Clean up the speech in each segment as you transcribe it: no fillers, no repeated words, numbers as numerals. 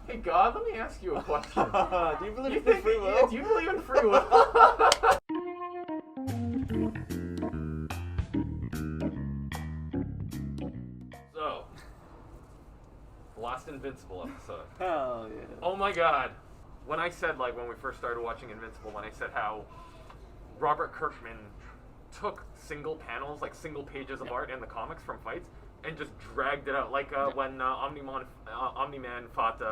Hey God, let me ask you a question. Do you believe in free will? Yeah, do you believe in free will? So, last Invincible episode. Hell yeah. Oh my God. When I said, like, when we first started watching Invincible, when I said how Robert Kirkman took single panels, like single pages of art in the comics from fights, and just dragged it out, like when Omni-Man fought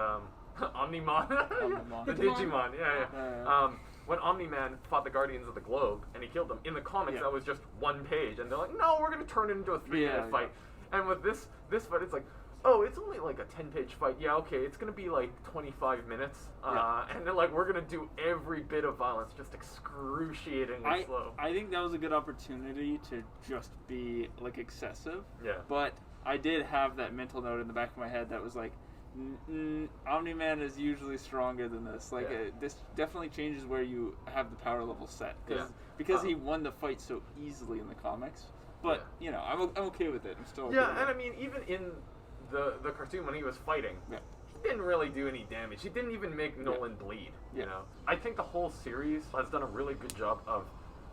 Omni-Mon, the Digimon, when Omni-Man fought the Guardians of the Globe and he killed them in the comics, that was just one page, and they're like, no, we're gonna turn it into a 3-minute fight. And with this fight, it's like, oh, it's only like a 10-page fight. Yeah, okay, it's gonna be like 25 minutes, and they're like, we're gonna do every bit of violence just excruciatingly slow. I think that was a good opportunity to just be like excessive. Yeah. But I did have that mental note in the back of my head that was like, Omni-Man is usually stronger than this. Like, this definitely changes where you have the power level set. Because he won the fight so easily in the comics. But, you know, I'm okay with it. I'm still okay with and I mean, even in the cartoon when he was fighting, he didn't really do any damage. He didn't even make Nolan bleed, you know? I think the whole series has done a really good job of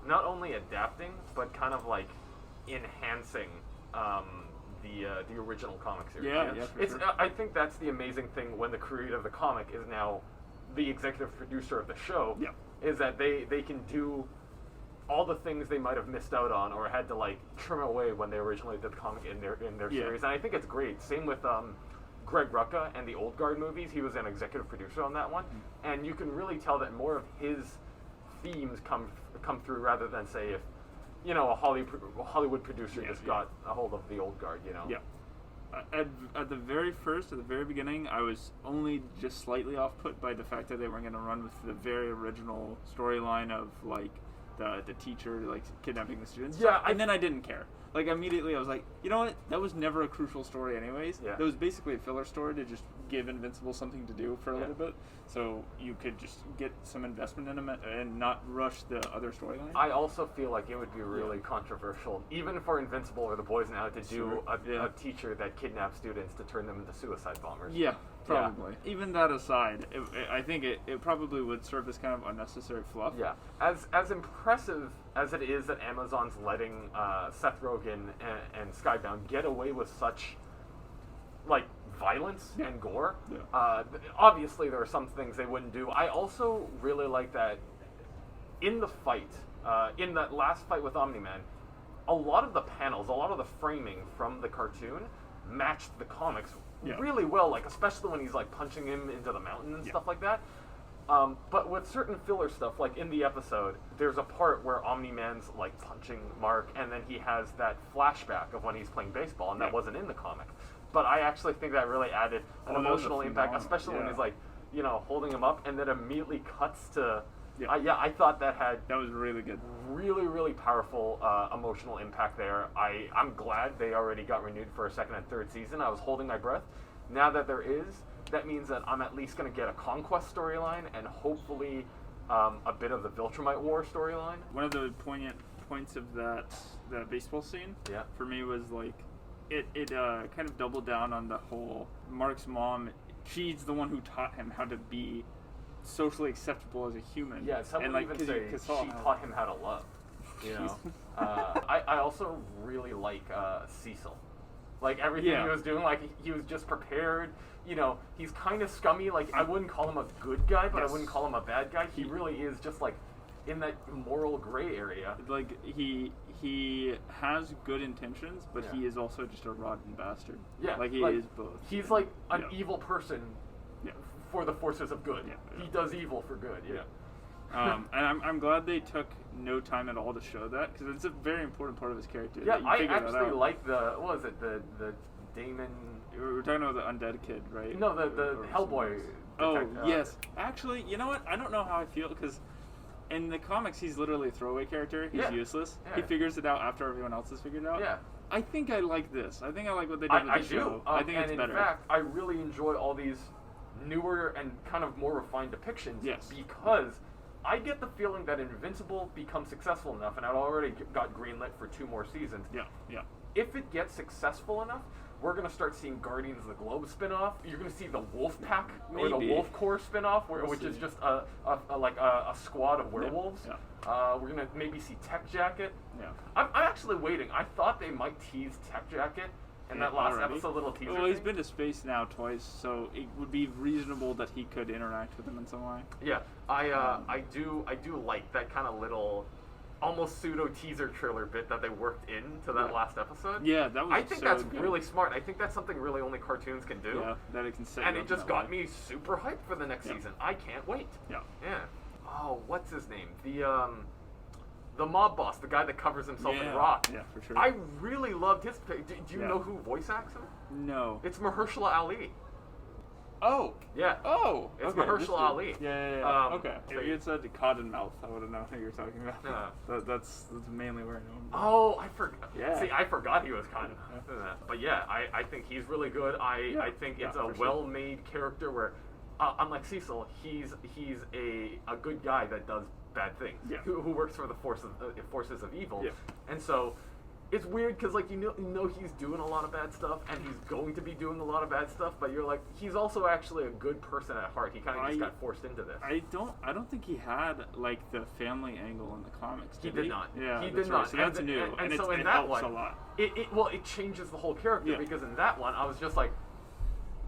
not only adapting, but kind of, like, enhancing the original comic series. I think that's the amazing thing when the creator of the comic is now the executive producer of the show, is that they can do all the things they might have missed out on or had to like trim away when they originally did the comic in their series. And I think it's great. Same with Greg Rucka and the Old Guard movies. He was an executive producer on that one, and you can really tell that more of his themes come through rather than say if, you know, a Hollywood producer just got a hold of the Old Guard, you know. At the very beginning, I was only just slightly off put by the fact that they were going to run with the very original storyline of like the teacher like kidnapping the students. And then I didn't care. Like immediately I was like, you know what? That was never a crucial story anyways. That was basically a filler story to just give Invincible something to do for a little bit, so you could just get some investment in them and not rush the other storyline. I also feel like it would be really controversial, even for Invincible or the Boys Now, to do a teacher that kidnaps students to turn them into suicide bombers. Probably. Even that aside, I think it probably would serve as kind of unnecessary fluff. As impressive as it is that Amazon's letting Seth Rogen and Skybound get away with such like violence and gore, obviously there are some things they wouldn't do. I also really like that in the fight, in that last fight with Omni-Man, a lot of the panels, a lot of the framing from the cartoon matched the comics really well, like especially when he's like punching him into the mountain and stuff like that. But with certain filler stuff, like in the episode, there's a part where Omni-Man's like punching Mark, and then he has that flashback of when he's playing baseball, and that wasn't in the comic. But I actually think that really added an emotional impact, especially when he's like, you know, holding him up, and then immediately cuts to. I thought that was really good. Really, really powerful emotional impact there. I'm glad they already got renewed for a second and third season. I was holding my breath. Now that there is, that means that I'm at least going to get a Conquest storyline and hopefully a bit of the Viltrumite War storyline. One of the poignant points of the baseball scene for me was like, it kind of doubled down on the whole Mark's mom. She's the one who taught him how to be socially acceptable as a human. Some would even say she taught him how to love. You know, I also really like Cecil. Like everything he was doing, like he was just prepared. You know, he's kind of scummy. Like I wouldn't call him a good guy, but I wouldn't call him a bad guy. He really is just like in that moral gray area. Like he has good intentions, but he is also just a rotten bastard. Like he is both. He's like an evil person for the forces of good. He does evil for good. And I'm glad they took no time at all to show that, because it's a very important part of his character. I actually like the Damon. We're talking about the undead kid, right? No, the Hellboy. Yes. Actually, you know what? I don't know how I feel, because in the comics, he's literally a throwaway character. He's useless. He figures it out after everyone else has figured it out. I think I like this. I think I like what they did with the show. I think it's better. In fact, I really enjoy all these newer and kind of more refined depictions because I get the feeling that Invincible becomes successful enough, and I've already got greenlit for 2 more seasons. Yeah. If it gets successful enough, we're gonna start seeing Guardians of the Globe spin-off. You're gonna see the Wolf Pack or the Maybe. Wolf Corps spin-off, which is just a squad of werewolves. Yeah. We're gonna maybe see Tech Jacket. Yeah. I'm actually waiting. I thought they might tease Tech Jacket in that last episode, little teaser. Well, he's thing. been to space now twice, so it would be reasonable that he could interact with him in some way. Yeah, I do like that kind of little, almost pseudo teaser trailer bit that they worked into that last episode. Yeah, that was. I think so that's good. really smart. I think that's something really only cartoons can do. Yeah, that it can set. And you it up just that got way. me super hyped for the next season. I can't wait. Yeah. Yeah. Oh, what's his name? The mob boss, the guy that covers himself in rock. Yeah, for sure. I really loved his. Do you know who voice acts him? No. It's Mahershala Ali. Oh. Yeah. Oh. It's okay, Mahershala Ali. Yeah. Okay. so If you had said Cottonmouth, I would have known who you were talking about. Yeah. That's mainly where I know him. Oh, I forgot. Yeah. See, I forgot he was kind of. But yeah, I think he's really good. I think it's a well-made character where, unlike Cecil, he's a good guy that does bad things. Yeah. Who works for the forces of evil. Yeah. And so, it's weird because like you know he's doing a lot of bad stuff and he's going to be doing a lot of bad stuff, but you're like he's also actually a good person at heart. He kind of just got forced into this. I don't think he had like the family angle in the comics. He did not. Yeah, he did not. So that's new, and so it in that helps one, a lot. It changes the whole character because in that one I was just like,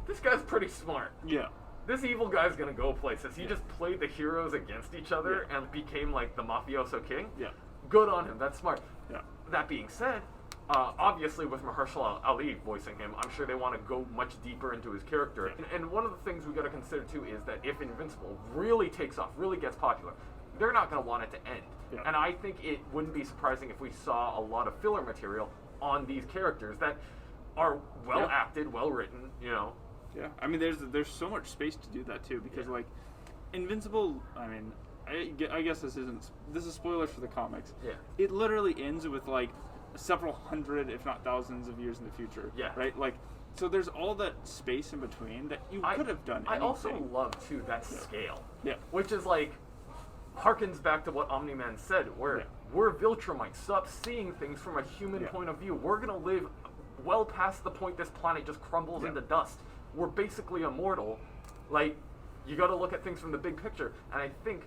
this guy's pretty smart. Yeah. This evil guy's gonna go places. He just played the heroes against each other and became like the mafioso king. Yeah. Good on him. That's smart. Yeah. That being said, obviously with Mahershala Ali voicing him, I'm sure they want to go much deeper into his character. And one of the things we got to consider too is that if Invincible really takes off, really gets popular, they're not going to want it to end. Yeah. And I think it wouldn't be surprising if we saw a lot of filler material on these characters that are well acted, well written, you know. Yeah, I mean, there's so much space to do that too because like Invincible. I mean, I guess this is spoilers for the comics. Yeah. It literally ends with like several hundred, if not thousands, of years in the future. Yeah. Right. Like, so there's all that space in between that you could have done. I also love too that scale. Yeah. Which is like harkens back to what Omni-Man said, where we're Viltrumites. Stop seeing things from a human point of view. We're gonna live well past the point this planet just crumbles into dust. We're basically immortal. Like, you got to look at things from the big picture. And I think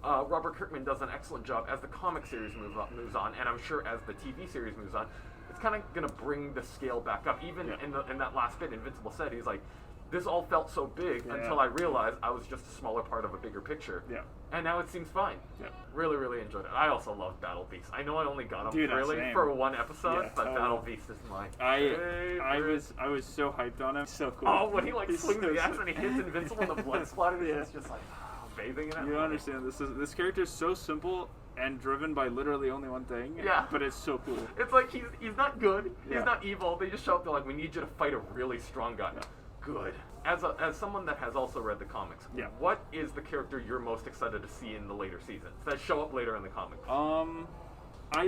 Robert Kirkman does an excellent job as the comic series moves on, and I'm sure as the TV series moves on, it's kind of going to bring the scale back up. Even in that last bit, Invincible said, he's like, this all felt so big until I realized I was just a smaller part of a bigger picture. Yeah. And now it seems fine. Yeah. Really, really enjoyed it. I also love Battle Beast. I know I only got him for one episode, but Battle Beast is my favorite. I was so hyped on him. So cool. Oh, when he like swings the axe and he hits Invincible and the blood splatters, it's just like bathing in it. You don't understand. This character is so simple and driven by literally only one thing. Yeah. But it's so cool. It's like he's not good. He's not evil. They just show up. They're like, we need you to fight a really strong guy. Yeah. Good. As someone that has also read the comics, what is the character you're most excited to see in the later seasons that show up later in the comics? I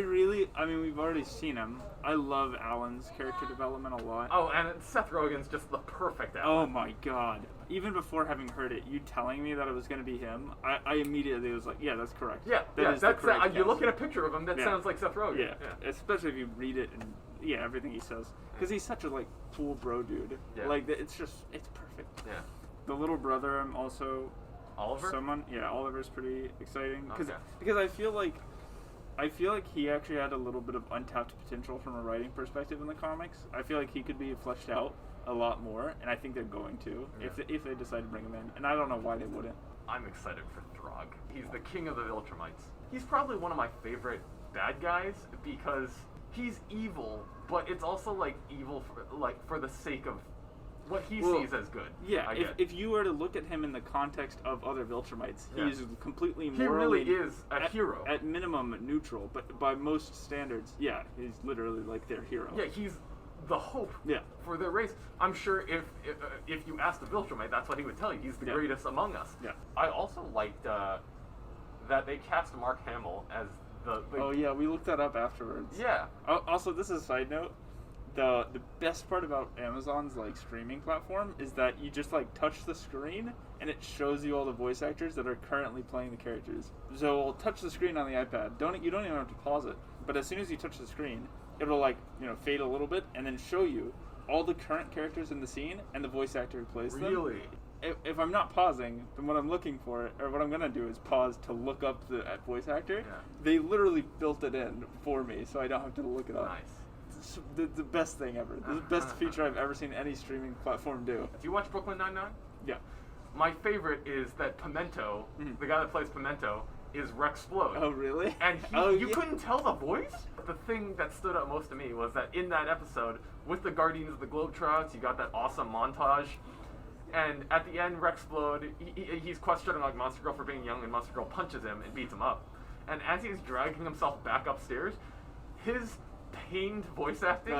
mean, we've already seen him. I love Alan's character development a lot. Oh, and Seth Rogen's just the perfect Alan. Oh my god. Even before having heard it, you telling me that it was going to be him, I immediately was like, yeah, that's correct. Yeah, that's correct. You look at a picture of him, that sounds like Seth Rogen. Yeah, especially if you read it and everything he says. Because he's such a like cool bro dude. Yeah. Like it's perfect. Yeah. The little brother, I'm also Oliver. Oliver's pretty exciting because I feel like he actually had a little bit of untapped potential from a writing perspective in the comics. I feel like he could be fleshed out a lot more, and I think they're going to if they decide to bring him in. And I don't know why they wouldn't. I'm excited for Throg. He's the king of the Viltrumites. He's probably one of my favorite bad guys because he's evil, but it's also like evil for the sake of what he sees as good. Yeah, if you were to look at him in the context of other Viltrumites, he is completely He morally... really is a hero. At minimum, neutral, but by most standards, he's literally like their hero. Yeah, he's the hope for their race. I'm sure if you asked the Viltrumite, that's what he would tell you. He's the greatest among us. Yeah. I also liked that they cast Mark Hamill as the... Oh yeah, we looked that up afterwards. Yeah. Also, this is a side note. The best part about Amazon's like streaming platform is that you just like touch the screen and it shows you all the voice actors that are currently playing the characters. So we'll touch the screen on the iPad. You don't even have to pause it. But as soon as you touch the screen, it'll like fade a little bit and then show you all the current characters in the scene and the voice actor who plays them. Really? If I'm not pausing, then what I'm looking for, or what I'm going to do is pause to look up the voice actor. Yeah. They literally built it in for me, so I don't have to look it up. Nice. It's the best thing ever. The best feature I've ever seen any streaming platform do. Do you watch Brooklyn Nine-Nine? Yeah. My favorite is that Pimento, the guy that plays Pimento, is Rexplode. Oh, really? And you couldn't tell the voice? The thing that stood out most to me was that in that episode, with the Guardians of the Globetrotters, you got that awesome montage. And at the end, Rexplode, he's questioning like Monster Girl for being young, and Monster Girl punches him and beats him up. And as he's dragging himself back upstairs, his pained voice acting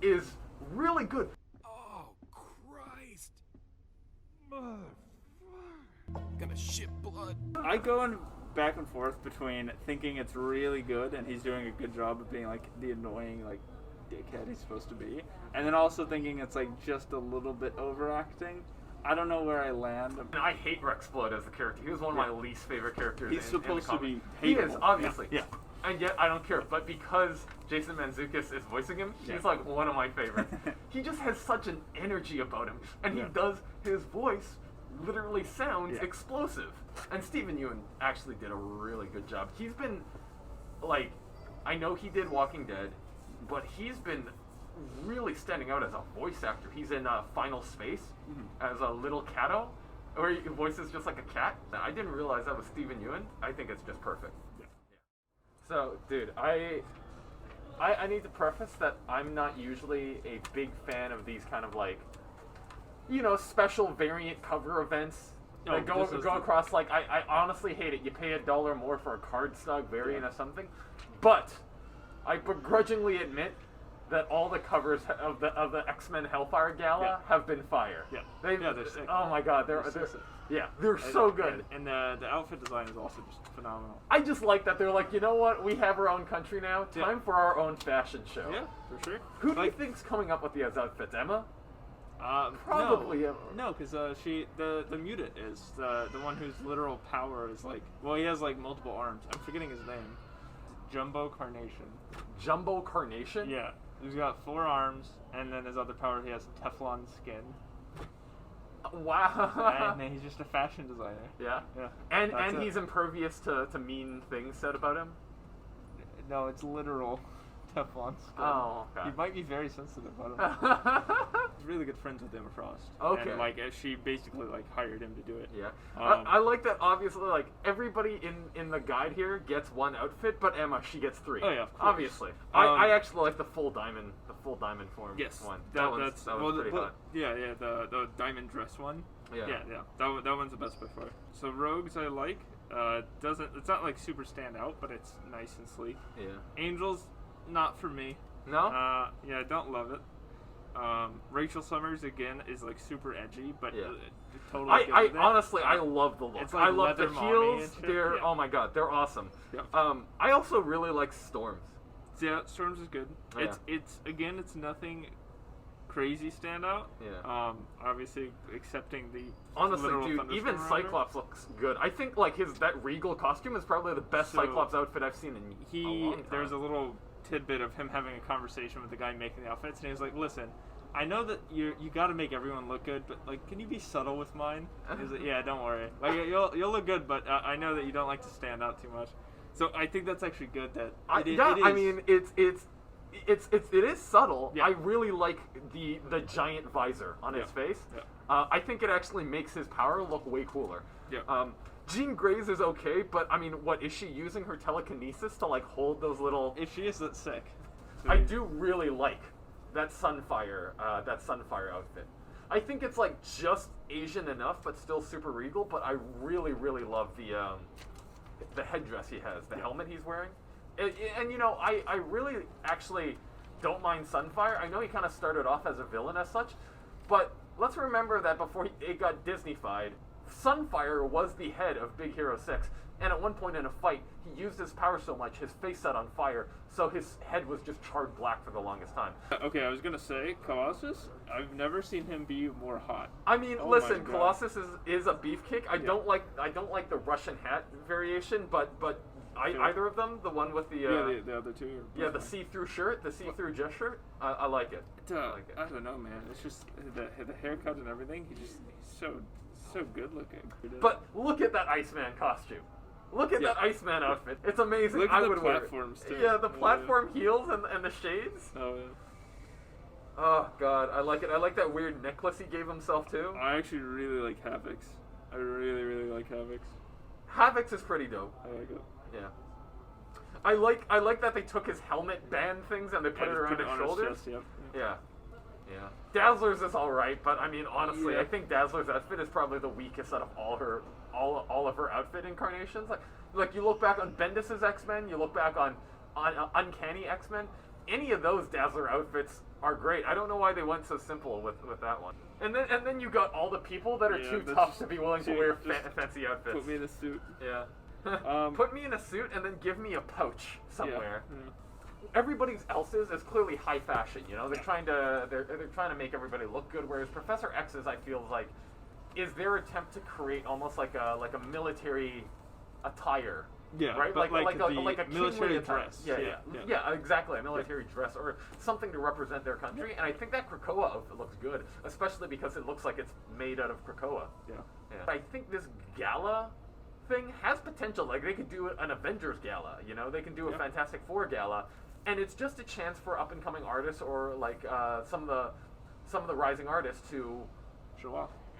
is really good. Oh, Christ. Gonna shit blood. I go back and forth between thinking it's really good and he's doing a good job of being like the annoying like dickhead he's supposed to be, and then also thinking it's like just a little bit overacting. I don't know where I land. And I hate Rexplode as a character. He was one of my least favorite characters. He's supposed to be hateable. He is, obviously. Yeah. And yet I don't care. But because Jason Mantzoukas is voicing him, he's like one of my favorites. He just has such an energy about him, and he does his voice literally sounds explosive. And Stephen Yeun actually did a really good job. He's been like, I know he did Walking Dead, but he's been really standing out as a voice actor. He's in Final Space as a little catto, where he voices just like a cat. I didn't realize that was Stephen Yeun. I think it's just perfect. Yeah. So, dude, I need to preface that I'm not usually a big fan of these kind of like, you know, special variant cover events. That go across, like, I honestly hate it. You pay $1 more for a cardstock variant of something. But I begrudgingly admit that all the covers of the X-Men Hellfire Gala have been fire. Yeah. They're sick. Oh my god, they're so good. And the outfit design is also just phenomenal. I just like that they're like, you know what? We have our own country now. Time for our own fashion show. Yeah, for sure. Who do you think's coming up with these outfits? Emma? Probably no. No, because the mutant is the one whose literal power is like, well, he has like multiple arms. I'm forgetting his name. Jumbo Carnation. Jumbo Carnation? Yeah. He's got 4 arms, and then his other power, he has Teflon skin. Wow. And then he's just a fashion designer. Yeah? Yeah. And he's impervious to mean things said about him? No, it's literal Teflon skin. Oh, okay. He might be very sensitive about him. He's really good friends with Emma Frost. Okay. And, like, she basically, like, hired him to do it. Yeah. I like that, obviously, like, everybody in the guide here gets one outfit, but Emma, she gets 3. Oh, yeah, of course. Obviously. I actually like the full diamond form yes, one. That one's pretty hot. Yeah, the diamond dress one. Yeah. That one's the best by far. So Rogues I like. It's not like super stand out, but it's nice and sleek. Yeah. Angels, not for me. No? Yeah, I don't love it. Rachel Summers again is like super edgy, but totally. I honestly I love the look. It's like I love the heels. They're oh my god, they're awesome. Yeah. I also really like Storms. Yeah, Storms is good. Yeah. It's nothing crazy standout. Yeah. Obviously accepting the honestly, dude, thunderstorm even around Cyclops looks good. I think like that Regal costume is probably the best Cyclops outfit I've seen in a long time. There's a little tidbit of him having a conversation with the guy making the outfits, and he was like, "Listen, I know that you got to make everyone look good, but like, can you be subtle with mine?" And he's like, "Yeah, don't worry. Like, you'll look good, but I know that you don't like to stand out too much." So I think that's actually good. That it is. I mean, it is subtle. Yeah. I really like the giant visor on his face. Yeah. I think it actually makes his power look way cooler. Yeah. Jean Grey's is okay, but I mean, what is she using her telekinesis to like hold those little? If she is, that's sick. I do really like that Sunfire outfit. I think it's like just Asian enough, but still super regal. But I really, really love the headdress he has, the helmet he's wearing, and you know, I really actually don't mind Sunfire. I know he kind of started off as a villain as such, but let's remember that before it got Disney-fied, Sunfire was the head of Big Hero 6, and at one point in a fight, he used his power so much, his face set on fire, so his head was just charred black for the longest time. Okay, I was gonna say, Colossus, I've never seen him be more hot. I mean, listen, Colossus is a beefcake. I don't like the Russian hat variation, but Either of them? The one with the the other two. Yeah, the see-through shirt, the see-through dress shirt. I like it. I like it. I don't know, man. It's just the haircut and everything. He's so good looking. But look at that Iceman costume. Look at that Iceman outfit. It's amazing. Look at I the would wear platforms it. too. Yeah, the platform heels and the shades. Oh yeah. Oh god, I like it. I like that weird necklace he gave himself too. I actually really like Havoc's. I really like Havoc's. Havoc's is pretty dope. I like it. Yeah. I like that they took his helmet band things and they put it around his shoulders. Chest, yep. Yeah. Yeah. Dazzler's is alright, but I mean honestly, Yeah. I think Dazzler's outfit is probably the weakest out of all of her outfit incarnations. Like you look back on Bendis's X-Men, you look back on Uncanny X-Men, any of those Dazzler outfits are great. I don't know why they went so simple with that one. And then you got all the people that are too tough to be willing to wear fancy outfits. Put me in a suit. Yeah. Put me in a suit and then give me a pouch somewhere. Yeah. Everybody else's is clearly high fashion. You know, they're trying to make everybody look good. Whereas Professor X's, I feel like, is their attempt to create almost like a military attire. Yeah, right. But like a military kingly attire. dress. Yeah, exactly. A military dress or something to represent their country. And I think that Krakoa outfit looks good, especially because it looks like it's made out of Krakoa. Yeah. I think this Gala thing has potential. Like they could do an Avengers Gala. You know, they can do a Fantastic Four Gala, and it's just a chance for up and coming artists or like some of the rising artists to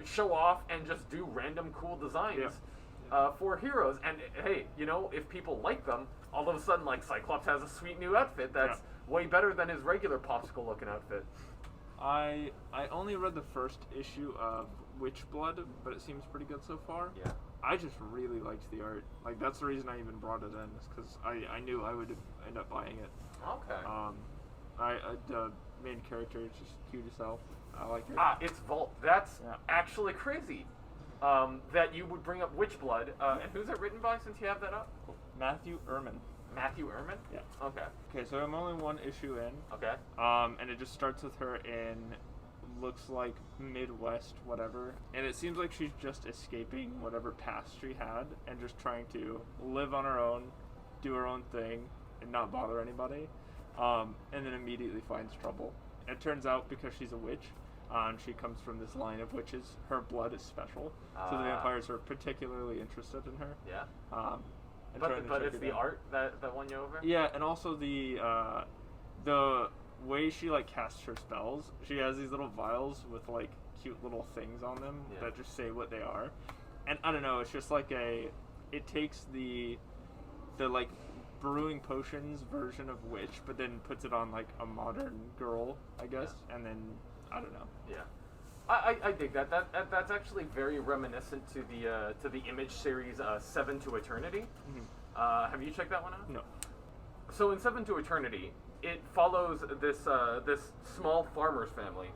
show off and just do random cool designs. For heroes, and hey, you know, if people like them, all of a sudden, like Cyclops has a sweet new outfit that's way better than his regular popsicle-looking outfit. I only read the first issue of Witchblood, but it seems pretty good so far. Yeah. I just really liked the art. Like that's the reason I even brought it in, is because I knew I would end up buying it. Okay. The main character is just cute as hell. I like it. It's Vault. That's actually crazy. That you would bring up Witchblood, and who's it written by, since you have that up? Matthew Ehrman. Matthew Ehrman? Yeah. Okay, so I'm only one issue in. Okay. And it just starts with her in, looks like Midwest, whatever. And it seems like she's just escaping whatever past she had and just trying to live on her own, do her own thing, and not bother anybody. And then immediately finds trouble. And it turns out because she's a witch, she comes from this line of witches. Her blood is special, so the vampires are particularly interested in her. Yeah. But it's the art that won you over. Yeah, and also the way she like casts her spells. She has these little vials with like cute little things on them that just say what they are. And I don't know. It's just like it takes the like brewing potions version of witch, but then puts it on like a modern girl, I guess, and then. I don't know. Yeah, I dig that. That's actually very reminiscent to the Image series 7 to Eternity. Mm-hmm. Have you checked that one out? No. So in 7 to Eternity, it follows this small farmer's family.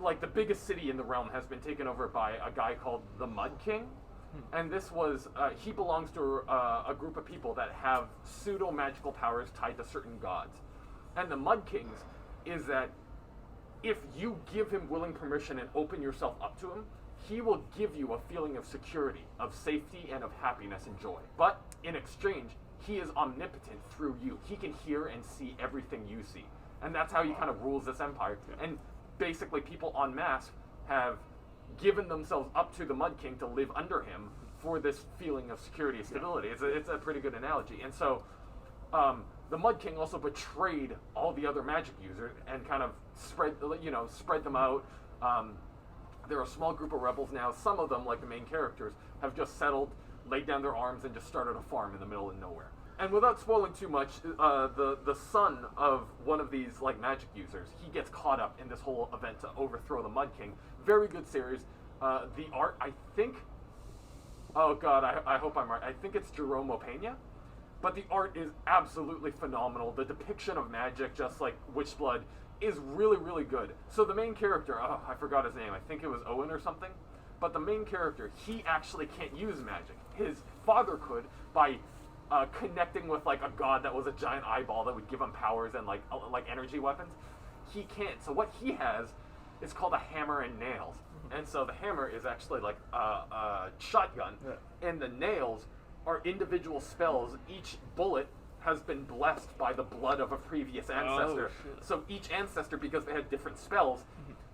Like the biggest city in the realm has been taken over by a guy called the Mud King, and this was he belongs to a group of people that have pseudo magical powers tied to certain gods, and the Mud Kings is that. If you give him willing permission and open yourself up to him, he will give you a feeling of security, of safety, and of happiness and joy. But in exchange, he is omnipotent through you. He can hear and see everything you see. And that's how he kind of rules this empire. And basically people en masse have given themselves up to the Mud King to live under him for this feeling of security and stability. It's a pretty good analogy. And so the Mud King also betrayed all the other magic users and kind of spread them out. There are a small group of rebels now. Some of them, like the main characters, have just settled, laid down their arms, and just started a farm in the middle of nowhere. And without spoiling too much, the son of one of these like magic users, he gets caught up in this whole event to overthrow the Mud King. Very good series. The art, I think. Oh God, I hope I'm right. I think it's Jerome Opeña. But the art is absolutely phenomenal. The depiction of magic, just like Witchblood, is really, really good. So the main character, I forgot his name. I think it was Owen or something. But the main character, he actually can't use magic. His father could by connecting with like a god that was a giant eyeball that would give him powers and like energy weapons. He can't. So what he has is called a hammer and nails. And so the hammer is actually like a shotgun, and the nails are individual spells. Each bullet has been blessed by the blood of a previous ancestor. So each ancestor, because they had different spells,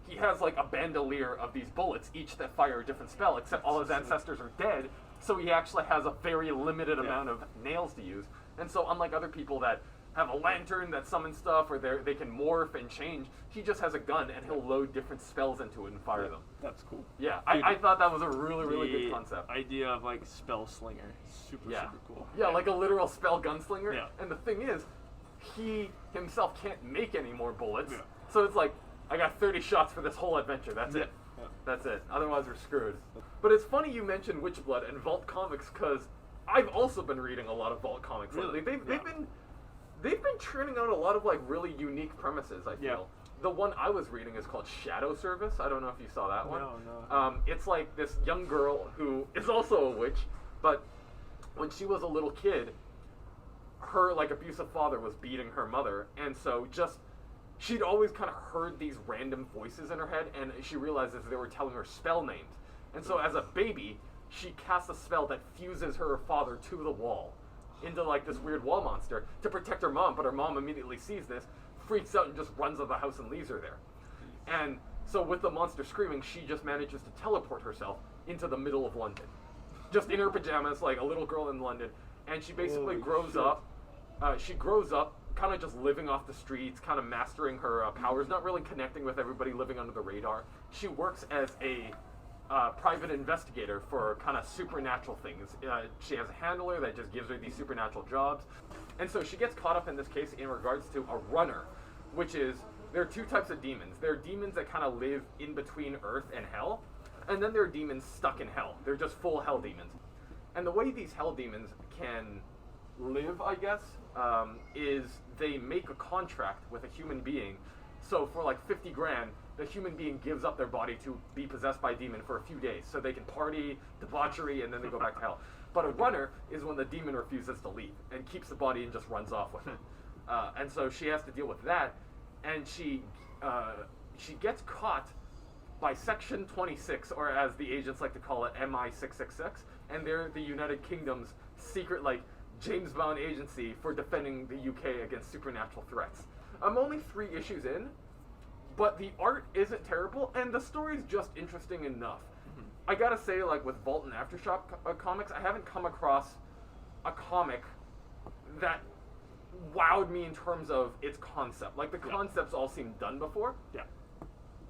he has like a bandolier of these bullets, each that fire a different spell, except all his ancestors are dead, so he actually has a very limited amount of nails to use. And so unlike other people that have a lantern that summons stuff, or they can morph and change, he just has a gun and he'll load different spells into it and fire them. That's cool. Yeah, I thought that was a really good concept. Idea of like spell slinger, super cool. Yeah, like a literal spell gunslinger. Yeah. And the thing is, he himself can't make any more bullets, so it's like, I got 30 shots for this whole adventure. That's it. Yeah. That's it. Otherwise, we're screwed. But it's funny you mentioned Witchblood and Vault Comics, because I've also been reading a lot of Vault Comics lately. They've been churning out a lot of like really unique premises, I feel. Yeah. The one I was reading is called Shadow Service. I don't know if you saw that one. No. It's like this young girl who is also a witch, but when she was a little kid, her like abusive father was beating her mother, and so she'd always kind of heard these random voices in her head, and she realizes they were telling her spell names. And so as a baby, she casts a spell that fuses her father to the wall into like this weird wall monster to protect her mom, but her mom immediately sees this, freaks out, and just runs out of the house and leaves her there. And so with the monster screaming, she just manages to teleport herself into the middle of London. Just in her pajamas, like a little girl in London. And she basically grows up. She grows up kind of just living off the streets, kind of mastering her powers, not really connecting with everybody, living under the radar. She works as a private investigator for kind of supernatural things. She has a handler that just gives her these supernatural jobs. And so she gets caught up in this case in regards to a runner, which is, there are two types of demons. There are demons that kind of live in between Earth and Hell, and then there are demons stuck in Hell. They're just full Hell demons. And the way these Hell demons can live, I guess, is they make a contract with a human being. So for like 50 grand, the human being gives up their body to be possessed by a demon for a few days, so they can party, debauchery, and then they go back to hell. But a runner is when the demon refuses to leave and keeps the body and just runs off with it. And so she has to deal with that, and she gets caught by Section 26, or as the agents like to call it, MI666, and they're the United Kingdom's secret, like, James Bond agency for defending the UK against supernatural threats. I'm only 3 issues in, but the art isn't terrible, and the story's just interesting enough. I gotta say, like, with Vault and Aftershock comics, I haven't come across a comic that wowed me in terms of its concept. Like, the concepts all seem done before. Yeah.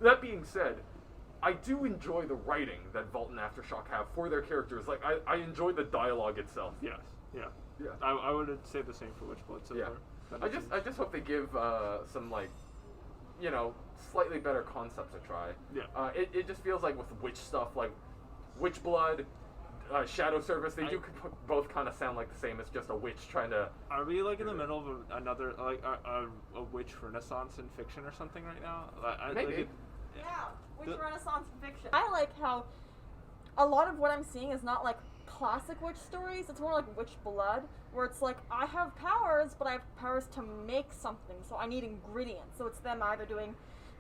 That being said, I do enjoy the writing that Vault and Aftershock have for their characters. Like, I enjoy the dialogue itself. Yes. Yeah. Yeah. I would say the same for Witchblood so far. I just hope they give some, like, you know, slightly better concepts a try. Yeah. It just feels like with witch stuff, like Witchblood, Shadow Service, they do both kind of sound like the same. It's just a witch trying to... Are we, like, in the middle of another, like, a witch renaissance in fiction or something right now? Maybe. Witch renaissance in fiction. I like how a lot of what I'm seeing is not, like, classic witch stories. It's more like Witchblood, where it's like, I have powers, but I have powers to make something, so I need ingredients. So it's them either doing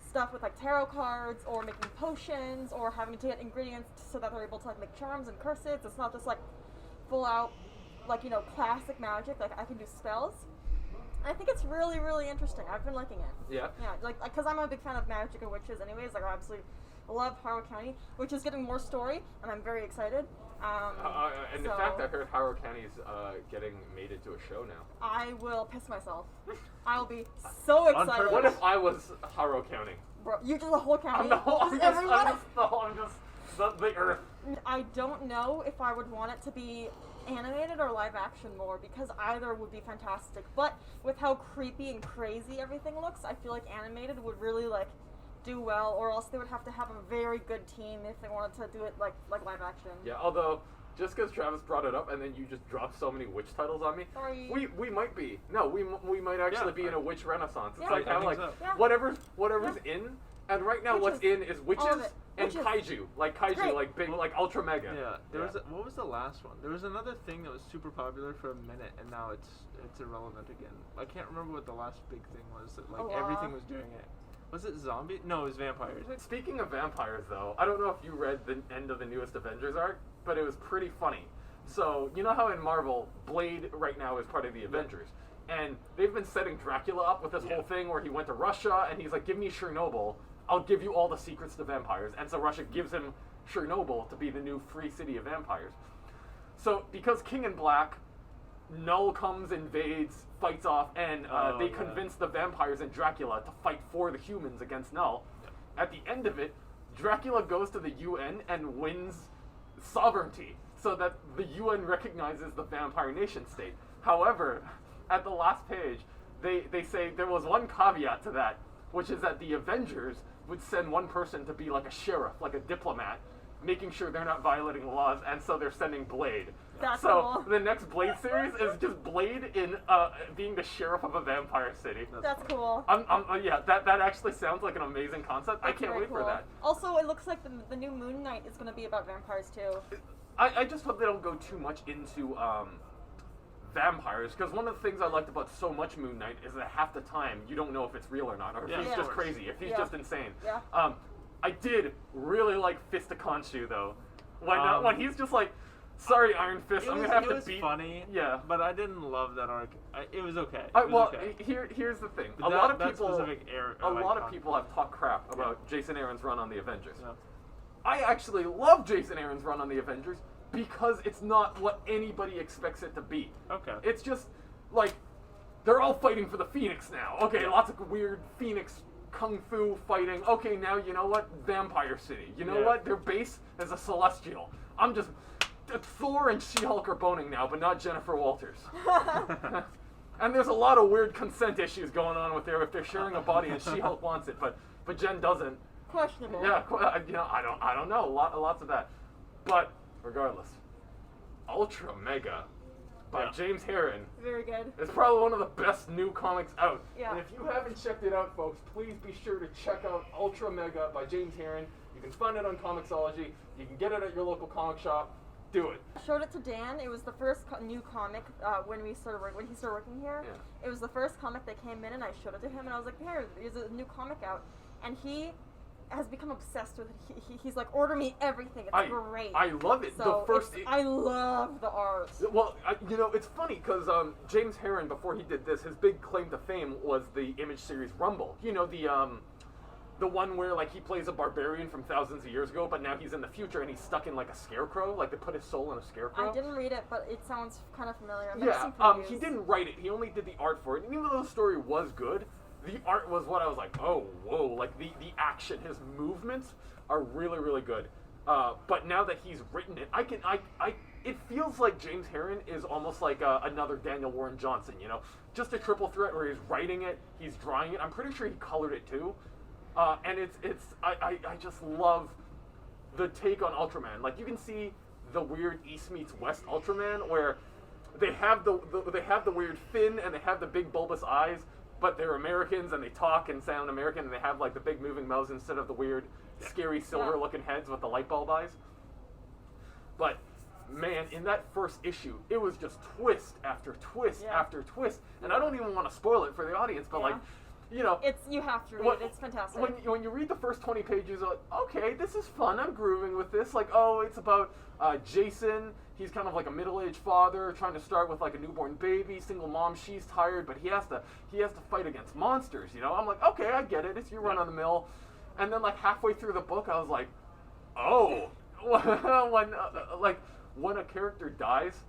stuff with like tarot cards, or making potions, or having to get ingredients so that they're able to like make charms and curses. It's not just like full out, like, you know, classic magic. Like, I can do spells. And I think it's really, really interesting. I've been liking it. Yeah. Yeah, like, because I'm a big fan of magic and witches anyways. Like, I absolutely love Harrow County, which is getting more story, and I'm very excited. And in fact, I heard Harrow County's getting made into a show now. I will piss myself. I'll be so excited. What if I was Harrow County? Bro, you just the whole county. I'm the whole. I'm just the Earth. I don't know if I would want it to be animated or live action more, because either would be fantastic. But with how creepy and crazy everything looks, I feel like animated would really like do well, or else they would have to have a very good team if they wanted to do it like live action. Yeah, although just because Travis brought it up and then you just dropped so many witch titles on me, Sorry. we might be we might actually be in a witch renaissance. It's like kind of like so. whatever's in, and right now what's in is witches and Witches. kaiju, like big, like ultra mega. Yeah, there was what was the last one? There was another thing that was super popular for a minute, and now it's irrelevant again. I can't remember what the last big thing was that everything was doing it. Was it zombie? No, it was vampires. Speaking of vampires, though, I don't know if you read the end of the newest Avengers arc, but it was pretty funny. So, you know how in Marvel, Blade right now is part of the Avengers, and they've been setting Dracula up with this whole thing where he went to Russia, and he's like, give me Chernobyl, I'll give you all the secrets to vampires. And so Russia gives him Chernobyl to be the new free city of vampires. So, because King in Black, Null comes, invades, fights off, and they convince the vampires and Dracula to fight for the humans against Null. At the end of it, Dracula goes to the UN and wins sovereignty, so that the UN recognizes the vampire nation state. However, at the last page, they say there was one caveat to that, which is that the Avengers would send one person to be like a sheriff, like a diplomat, making sure they're not violating the laws, and so they're sending Blade. That's so cool. the next Blade series is just Blade in being the sheriff of a vampire city. That's cool. Yeah, that actually sounds like an amazing concept. That's I can't very wait for cool. that. Also, it looks like the new Moon Knight is going to be about vampires too. I just hope they don't go too much into vampires, because one of the things I liked about so much Moon Knight is that half the time you don't know if it's real or not, or if he's just crazy, if he's just insane. Yeah. I did really like Fist of Khonshu though, when he's just like, sorry Iron Fist, I'm gonna have to beat. It was funny. Yeah. But I didn't love that arc. It was okay. Okay. Here's the thing. But a lot of people have talked crap about Jason Aaron's run on the Avengers. Yeah. I actually love Jason Aaron's run on the Avengers because it's not what anybody expects it to be. Okay. It's just like they're all fighting for the Phoenix now. Okay, lots of weird Phoenix kung fu fighting. Okay, now you know what? Vampire City. You know what? Their base is a Celestial. I'm just Thor and She-Hulk are boning now, but not Jennifer Walters. And there's a lot of weird consent issues going on with if they're sharing a body and She-Hulk wants it, but Jen doesn't. Questionable. Yeah, I don't know. Lots of that. But regardless, Ultra Mega by James Herron Very good. is probably one of the best new comics out. Yeah. And if you haven't checked it out, folks, please be sure to check out Ultra Mega by James Herron. You can find it on Comixology. You can get it at your local comic shop. Do it. I showed it to Dan. It was the first new comic when he started working here. Yeah. It was the first comic that came in, and I showed it to him, and I was like, "Here, there's a new comic out," and he has become obsessed with it. He's like, order me everything. It's great. I love it. So I love the art. Well, it's funny because James Herron, before he did this, his big claim to fame was the Image series Rumble. You know, the one where like he plays a barbarian from thousands of years ago, but now he's in the future and he's stuck in like a scarecrow. Like they put his soul in a scarecrow. I didn't read it, but it sounds kind of familiar. He didn't write it. He only did the art for it. And even though the story was good, the art was what I was like, oh, whoa. Like, the action, his movements are really, really good. But now that he's written it, it feels like James Herron is almost like another Daniel Warren Johnson, you know? Just a triple threat where he's writing it, he's drawing it. I'm pretty sure he colored it, too. And I just love the take on Ultraman. Like, you can see the weird East meets West Ultraman, where they have the weird fin and they have the big bulbous eyes, but they're Americans and they talk and sound American and they have like the big moving mouths instead of the weird, scary silver looking heads with the light bulb eyes. But man, in that first issue, it was just twist after twist after twist. And I don't even want to spoil it for the audience, but like, you know, you have to read it. It's fantastic. When you read the first 20 pages, you're like, okay, this is fun. I'm grooving with this. Like, oh, it's about Jason. He's kind of like a middle-aged father trying to start with like a newborn baby, single mom. She's tired, but he has to fight against monsters. You know, I'm like, okay, I get it. It's your run of the mill. And then like halfway through the book, I was like, oh, when a character dies,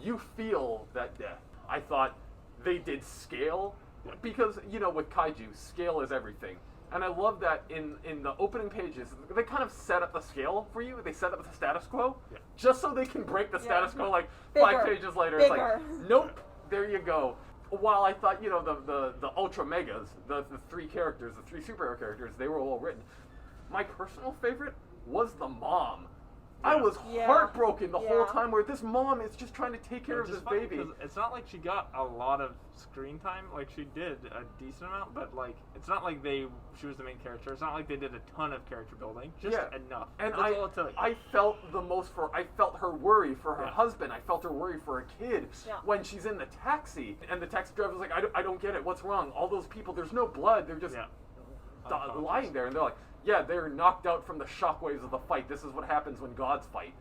you feel that death. I thought they did scale. Because, you know, with kaiju, scale is everything. And I love that in the opening pages, they kind of set up the scale for you. They set up the status quo, just so they can break the status quo, like, Bigger. 5 pages later. Bigger. It's like, nope, there you go. While I thought, you know, the Ultra Megas, the 3 characters, the 3 superhero characters, they were well written. My personal favorite was the mom. I was heartbroken the whole time where this mom is just trying to take care of this baby. It's not like she got a lot of screen time. Like, she did a decent amount, but, like, it's not like she was the main character. It's not like they did a ton of character building. Just enough. And That's all I'll tell you. I felt the most I felt her worry for her husband. I felt her worry for her kid when she's in the taxi. And the taxi driver's like, I don't get it. What's wrong? All those people, there's no blood. They're just lying there. And they're like, yeah, they're knocked out from the shockwaves of the fight. This is what happens when gods fight.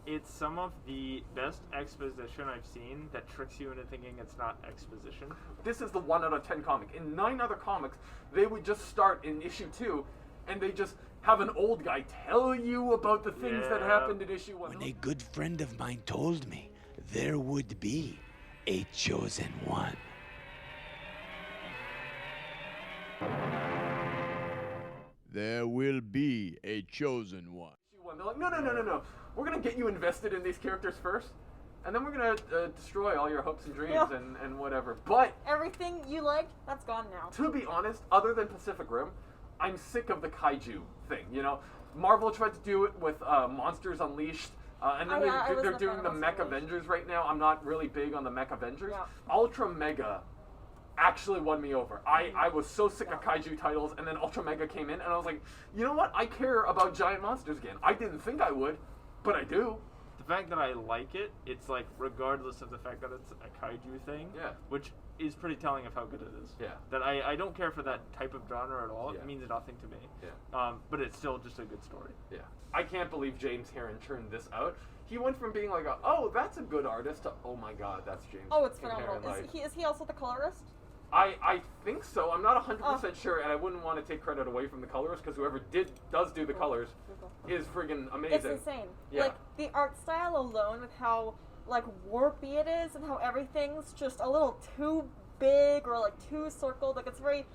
It's some of the best exposition I've seen that tricks you into thinking it's not exposition. This is the 1 out of 10 comic. In 9 other comics, they would just start in issue 2, and they just have an old guy tell you about the things that happened in issue 1. When a good friend of mine told me there would be a chosen one. There will be a chosen one. They're like, no. We're going to get you invested in these characters first, and then we're going to destroy all your hopes and dreams and whatever. But everything you liked, that's gone now. To be honest, other than Pacific Rim, I'm sick of the kaiju thing, you know? Marvel tried to do it with Monsters Unleashed, and then they're doing the Mech Avengers right now. I'm not really big on the Mech Avengers. Yeah. Ultra Mega actually won me over. I was so sick of kaiju titles, and then Ultra Mega came in, and I was like, you know what? I care about giant monsters again. I didn't think I would, but I do. The fact that I like it, it's like regardless of the fact that it's a kaiju thing, which is pretty telling of how good it is. Yeah. That I don't care for that type of genre at all. Yeah. It means nothing to me. Yeah. But it's still just a good story. Yeah. I can't believe James Herron turned this out. He went from being like, oh, that's a good artist, to, oh my god, that's James Oh, it's Herron. phenomenal. Like, Is he also the colorist? I think so. I'm not 100% sure, and I wouldn't want to take credit away from the colorist, because whoever does do the colors is friggin' amazing. It's insane. Yeah. Like, the art style alone, with how, like, warpy it is, and how everything's just a little too big, or, like, too circled. Like, it's very,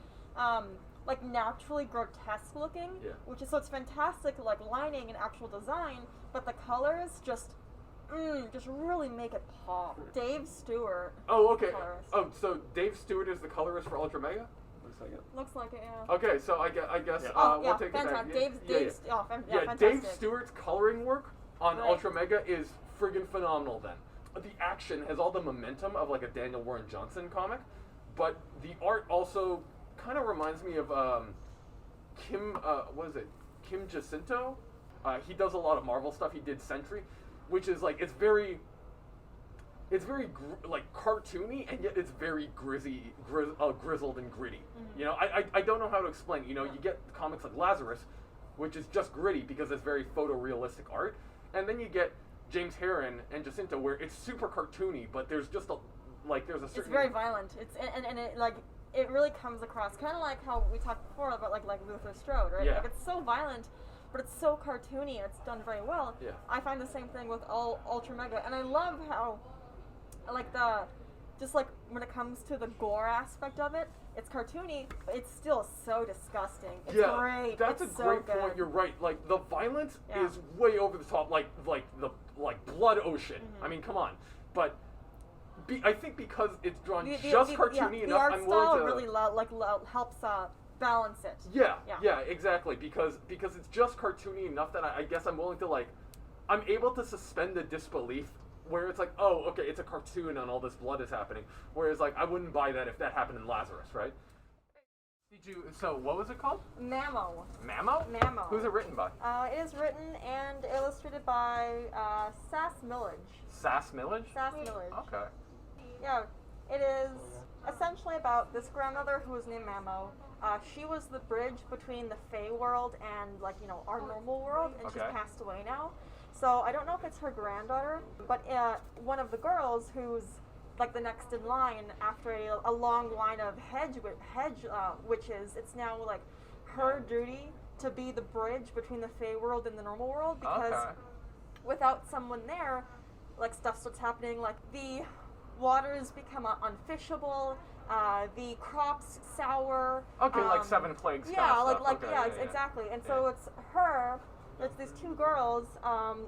like, naturally grotesque looking. Yeah. Which is, so it's fantastic, like, lining and actual design, but the colors just really make it pop. Dave Stewart. Oh, okay. Colorist. Oh, so Dave Stewart is the colorist for Ultra Mega? Looks like it. Looks like it, yeah. Okay, so I guess we'll take it back. Fantastic. Yeah, fantastic. Dave Stewart's coloring work on Right. Ultra Mega is friggin' phenomenal then. The action has all the momentum of like a Daniel Warren Johnson comic, but the art also kind of reminds me of Kim Jacinto? He does a lot of Marvel stuff. He did Sentry, which is like, it's very like cartoony, and yet it's very grizzled and gritty. Mm-hmm. You know, I don't know how to explain. You know, you get comics like Lazarus, which is just gritty because it's very photorealistic art, and then you get James Herron and Jacinto, where it's super cartoony, but there's just there's a certain. It's very violent. It's and it like it really comes across kind of like how we talked before about like Luther Strode, right? Yeah. Like it's so violent, but it's so cartoony. It's done very well. Yeah. I find the same thing with Ultra Mega, and I love how like just like when it comes to the gore aspect of it, it's cartoony, but it's still so disgusting. It's great. That's it's a so great good. point. You're right. Like the violence Yeah. is way over the top, like the blood ocean. Mm-hmm. I mean, come on. But I think because it's drawn The cartoony the enough, art I'm style willing to really helps balance it. Yeah, exactly. Because it's just cartoony enough that I guess I'm willing to I'm able to suspend the disbelief. Where it's like, oh, okay, it's a cartoon and all this blood is happening. Whereas, I wouldn't buy that if that happened in Lazarus, right? So what was it called? Mammo. Mammo? Mammo. Who's it written by? It is written and illustrated by Sass Millage. Sass Millage? Sass Millage. Okay. Yeah, it is essentially about this grandmother who was named Mammo. She was the bridge between the Fey world and, our normal world, and she's Okay. passed away now. So I don't know if it's her granddaughter, but one of the girls who's the next in line after a long line of hedge witches, it's now her duty to be the bridge between the Fey world and the normal world, because without someone there, stuff starts happening, the waters become unfishable, the crops sour. Okay, like Seven Plagues Yeah, kind of stuff. exactly. And so it's her. It's these two girls,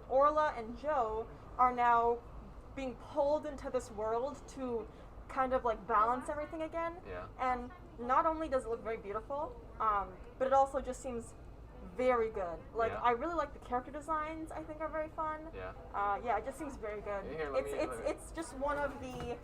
Orla and Jo, are now being pulled into this world to kind of balance everything again. Yeah. And not only does it look very beautiful, but it also just seems very good. Yeah. I really like the character designs. I think are very fun. Yeah. It just seems very good. Here, let me- It's just one of the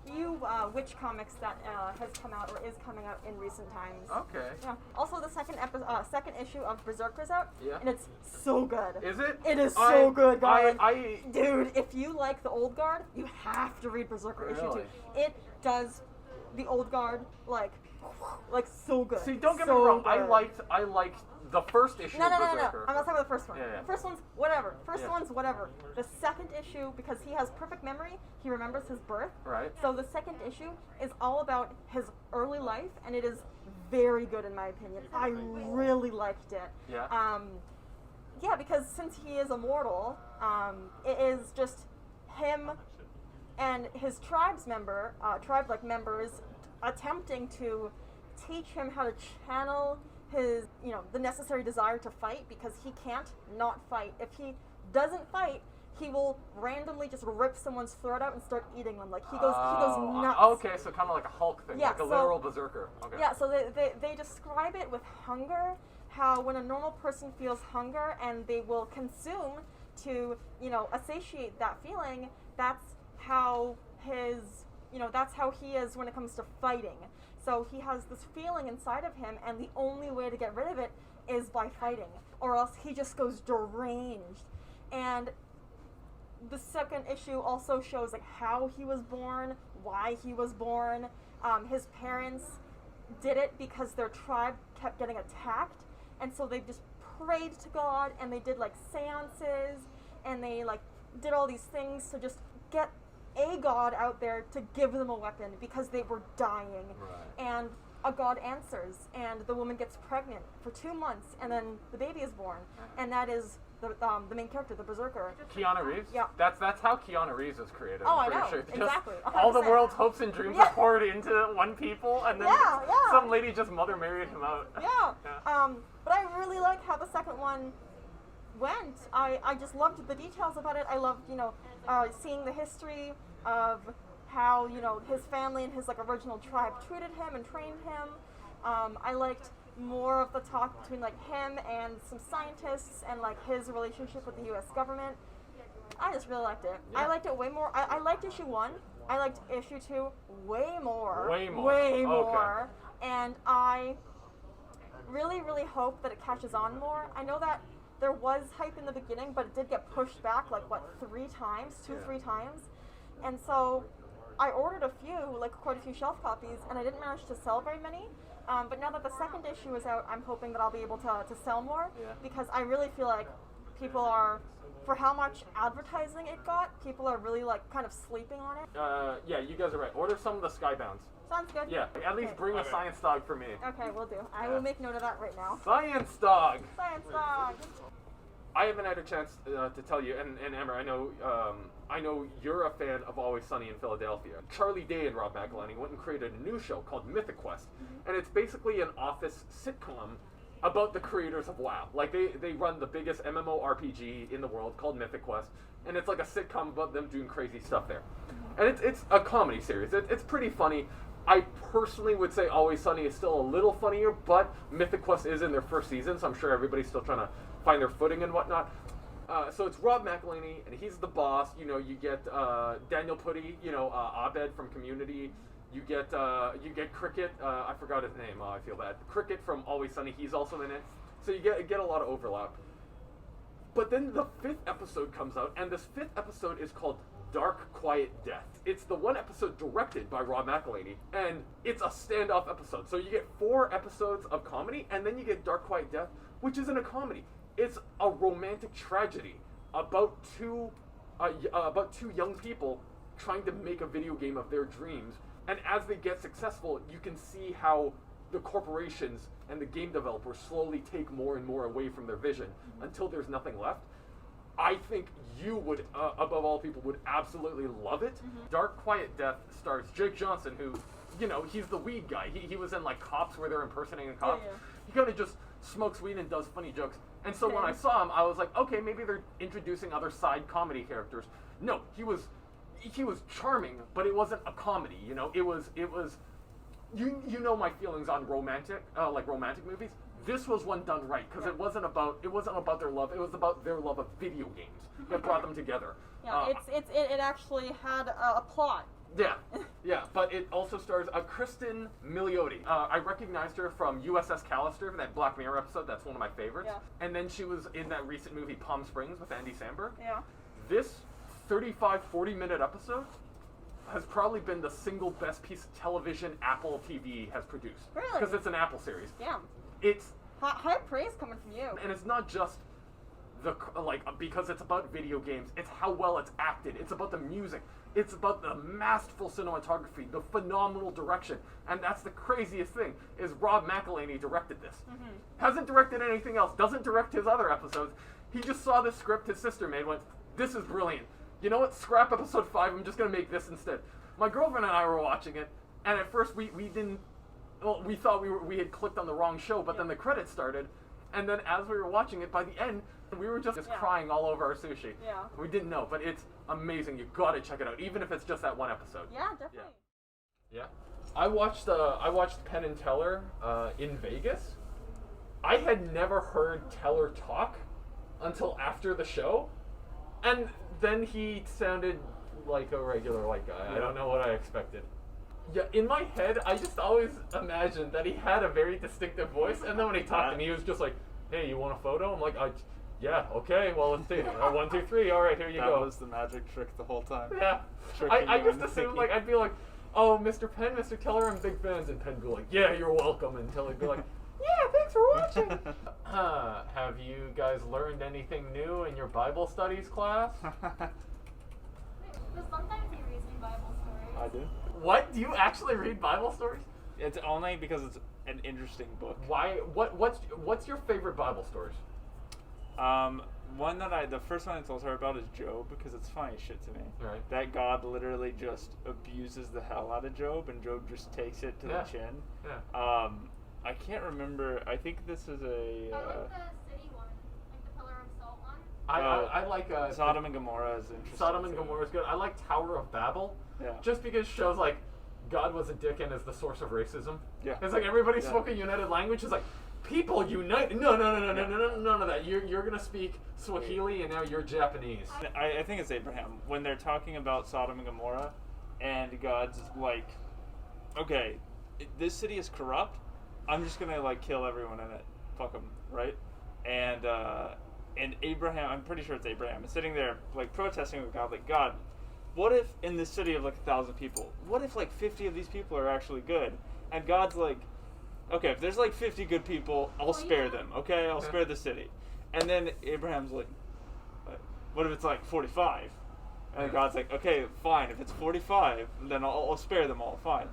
few witch comics that has come out or is coming out in recent times. Okay. Yeah. Also, the second issue of Berserker's out, Yeah. and it's so good. Is it? It is so good, guys. I Dude, if you like the Old Guard, you have to read Berserker issue 2. Really? It does the Old Guard so good. see. Don't get So me wrong. good. I liked the first issue No. of Berserker. I'm not talking about the first one. Yeah. The first one's whatever. Yeah. One's whatever. The second issue, because he has perfect memory, he remembers his birth. Right. So the second issue is all about his early life, and it is very good in my opinion. I really liked it. Yeah. Yeah, because since he is immortal, it is just him and his tribe-like members attempting to teach him how to channel his, the necessary desire to fight, because he can't not fight. If he doesn't fight, he will randomly just rip someone's throat out and start eating them. Like, he goes nuts. Okay, so kind of like a Hulk thing, Yeah, like a so- literal berserker. Okay. Yeah, so they describe it with hunger, how when a normal person feels hunger and they will consume to, satiate that feeling, that's how that's how he is when it comes to fighting. So he has this feeling inside of him, and the only way to get rid of it is by fighting, or else he just goes deranged. And the second issue also shows like how he was born, why he was born. His parents did it because their tribe kept getting attacked, and so they just prayed to God, and they did like seances, and they like did all these things to just get a god out there to give them a weapon because they were dying. Right. And a god answers, and the woman gets pregnant for 2 months, and then the baby is born, and that is the main character, the berserker. Keanu Reeves? Yeah. That's how Keanu Reeves was created. Oh, I'm I pretty know. sure. Exactly. All the 100%. world's hopes and dreams Yeah. are poured into one people, and then Yeah. some lady just mother married him out. Yeah. Yeah. But I really like how the second one went. I just loved the details about it. I loved, seeing the history of how, his family and his like original tribe treated him and trained him. I liked more of the talk between like him and some scientists, and like his relationship with the US government. I just really liked it. Yeah. I liked it way more. I liked issue 1. I liked issue 2 way more. Way more. Way Okay. more. And I really, really hope that it catches on more. I know that there was hype in the beginning, but it did get pushed back like, 3 times? 3 times? And so I ordered quite a few shelf copies, and I didn't manage to sell very many. But now that the second issue is out, I'm hoping that I'll be able to sell more, Yeah. because I really feel like people are, for how much advertising it got, people are really like kind of sleeping on it. Yeah, you guys are right. Order some of the Skybounds. Sounds good. Yeah, at least Okay. bring a science dog for me. Okay, will do. I will make note of that right now. Science dog! Science dog! I haven't had a chance to tell you, and Amber, I know you're a fan of Always Sunny in Philadelphia. Charlie Day and Rob McElhenney went and created a new show called Mythic Quest, and it's basically an office sitcom about the creators of WoW. Like, they run the biggest MMORPG in the world called Mythic Quest, and it's like a sitcom about them doing crazy stuff there. And it's a comedy series. It's pretty funny. I personally would say Always Sunny is still a little funnier, but Mythic Quest is in their first season, so I'm sure everybody's still trying to find their footing and whatnot. So it's Rob McElhenney, and he's the boss. You get Daniel Putty, Abed from Community. You get Cricket. I forgot his name. I feel bad. Cricket from Always Sunny. He's also in it. So you get a lot of overlap. But then the 5th episode comes out, and this 5th episode is called Dark Quiet Death. It's the one episode directed by Rob McElhenney, and it's a standoff episode. So you get 4 episodes of comedy, and then you get Dark Quiet Death, which isn't a comedy. It's a romantic tragedy about two young people trying to make a video game of their dreams. And as they get successful, you can see how the corporations and the game developers slowly take more and more away from their vision until there's nothing left. I think you would, above all people, would absolutely love it. Dark Quiet Death stars Jake Johnson, who, he's the weed guy. He was in, like, Cops, where they're impersonating cops. Yeah. He kind of just smokes weed and does funny jokes. And so when I saw him, I was like, okay, maybe they're introducing other side comedy characters. No, he was charming, but it wasn't a comedy. It was. You know my feelings on romantic movies. This was one done right, because it wasn't about their love. It was about their love of video games that brought them together. Yeah, it actually had a plot. Yeah, but it also stars Kristen Milioti. I recognized her from USS Callister, that Black Mirror episode. That's one of my favorites. Yeah. And then she was in that recent movie Palm Springs with Andy Samberg. Yeah. This 40-minute episode has probably been the single best piece of television Apple TV has produced. Really? Because it's an Apple series. Yeah. It's High praise coming from you. And it's not just because it's about video games. It's how well it's acted. It's about the music. It's about the masterful cinematography, the phenomenal direction. And that's the craziest thing, is Rob McElhenney directed this. Hasn't directed anything else, doesn't direct his other episodes. He just saw this script his sister made, went, this is brilliant. You know what, scrap episode 5, I'm just going to make this instead. My girlfriend and I were watching it, and at first we didn't, well, we thought we had clicked on the wrong show, but then the credits started, and then as we were watching it, by the end, we were just crying all over our sushi. Yeah. We didn't know, but it's amazing. You gotta check it out, even if it's just that one episode. Yeah, definitely. Yeah. I watched Penn and Teller in Vegas. I had never heard Teller talk until after the show, and then he sounded like a regular white guy. I don't know what I expected. Yeah, in my head, I just always imagined that he had a very distinctive voice, and then when he talked to me, he was just like, "Hey, you want a photo?" I'm like, "Yeah, okay, well, let's see. 1, 2, 3. All right, here you go." That was the magic trick the whole time. Yeah. I just assumed, like, I'd be like, "Oh, Mr. Penn, Mr. Teller, I'm big fans," and Penn would be like, "Yeah, you're welcome," until he'd be like, "Yeah, thanks for watching." Have you guys learned anything new in your Bible studies class? But sometimes he reads me Bible stories. I do. What? Do you actually read Bible stories? It's only because it's an interesting book. Why? What's your favorite Bible stories? The first one I told her about is Job, because it's funny shit to me. Right. That God literally just abuses the hell out of Job, and Job just takes it to the chin. Yeah. I can't remember. I think this is a. I like the city one, like the Pillar of Salt one. I like Sodom and Gomorrah is interesting. Sodom and Gomorrah is good. I like Tower of Babel. Yeah. Just because it shows like God was a dick and is the source of racism. Yeah. It's like everybody spoke a united language. It's like people unite. No, none of that. You're gonna speak Swahili and now you're Japanese. I think it's Abraham when they're talking about Sodom and Gomorrah, and God's like, okay, this city is corrupt. I'm just gonna like kill everyone in it. Fuck them, right? And Abraham, I'm pretty sure it's Abraham, is sitting there like protesting with God, like, God, what if in this city of like 1,000 people, what if like 50 of these people are actually good? And God's like, okay, if there's like 50 good people, I'll spare them, okay? I'll spare the city. And then Abraham's like, what if it's like 45? And God's like, okay, fine, if it's 45, then I'll spare them all, fine.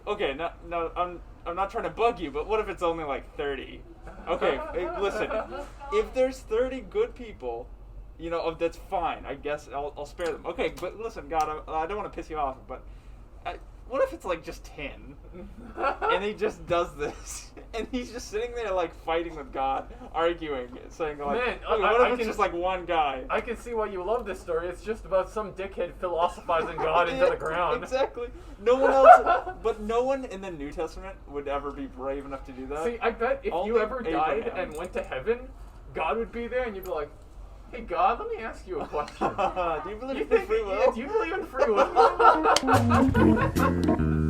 Okay, no, I'm not trying to bug you, but what if it's only like 30? Okay, listen, if there's 30 good people, you know, that's fine. I guess I'll spare them. Okay, but listen, God, I don't want to piss you off, but what if it's like just 10? And he just does this, and he's just sitting there like fighting with God, arguing, saying like, Man, what if it's just like one guy? I can see why you love this story. It's just about some dickhead philosophizing God into the ground. Exactly. No one else, but no one in the New Testament would ever be brave enough to do that. See, I bet if Only you ever died Abraham. and went to heaven, God would be there, and you'd be like, "Hey God, let me ask you a question. Do you believe in free will? Do you believe in free will?"